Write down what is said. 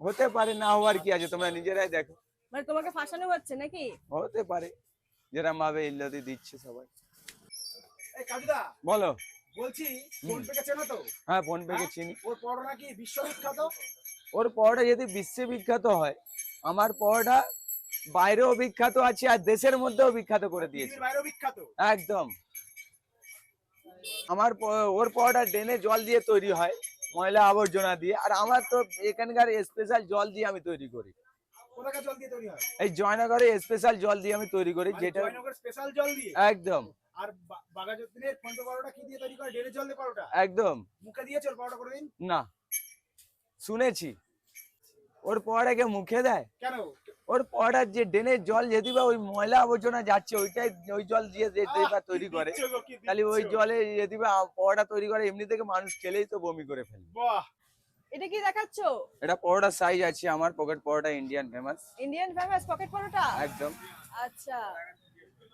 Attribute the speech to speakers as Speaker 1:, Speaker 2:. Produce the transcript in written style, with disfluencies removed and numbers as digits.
Speaker 1: হতে পারে, না হওয়ার কি আছে, তোমরা নিজেরাই দেখো।
Speaker 2: মানে তোমাকে ফাঁসানো হচ্ছে নাকি?
Speaker 1: হতে পারে, যেরকম ভাবে ইল্লতি দিচ্ছে সবাই।
Speaker 3: এই কাজুদা,
Speaker 1: বলো।
Speaker 3: বলছি ফোন পে কে চেনো তো?
Speaker 1: হ্যাঁ, ফোন পে কে চিনি।
Speaker 3: ওর পরোটা নাকি বিশ্ববিখ্যাত।
Speaker 1: ওর পরোটা যদি বিশ্বে বিখ্যাত হয়, আমার পরোটা বাইরেও বিখ্যাত আছে আর দেশের মধ্যেও বিখ্যাত করে দিয়েছে।
Speaker 3: পৃথিবীর বাইরেও বিখ্যাত।
Speaker 1: একদম। ওর পরোটা ড্রেনে জল দিয়ে তৈরি হয়, ময়লা আবর্জনা দিয়ে, আর আমার তো এখানকার স্পেশাল জল দিয়ে আমি তৈরি করি।
Speaker 3: কোথাকার জল দিয়ে তৈরি হয়?
Speaker 1: এই জয়নগরে স্পেশাল জল দিয়ে আমি তৈরি করি,
Speaker 3: মানে
Speaker 1: যেটা
Speaker 3: জয়নগর স্পেশাল জল দিয়ে।
Speaker 1: একদম।
Speaker 3: আর বাঘাযতীনের ফোন পে পরোটা কি দিয়ে তৈরি করে? ডেলে জল দিয়ে পরোটা।
Speaker 1: একদম।
Speaker 3: মুখে দিয়েছো ওর পরোটা কোনোদিন?
Speaker 1: না, শুনেছি। ওর পরোটাকে মুখে দেয়
Speaker 3: কেন?
Speaker 1: ওর পরোটার যে ড্রেনের জল যদি বা ওই ময়লা আবর্জনা যাচ্ছে, ওইটাই ওই জল দিয়ে তৈরি করে, তাহলে ওই জলে যদি বা পরোটা তৈরি করে, এমনি থেকে মানুষ খেলেই তো বমি করে ফেলবে।
Speaker 3: বাহ,
Speaker 2: এটা কি দেখাচ্ছো?
Speaker 1: এটা পরোটার সাইজ আছে আমার, pocket paratha Indian famous.
Speaker 2: Indian famous pocket paratha?
Speaker 1: একদম।
Speaker 2: আচ্ছা।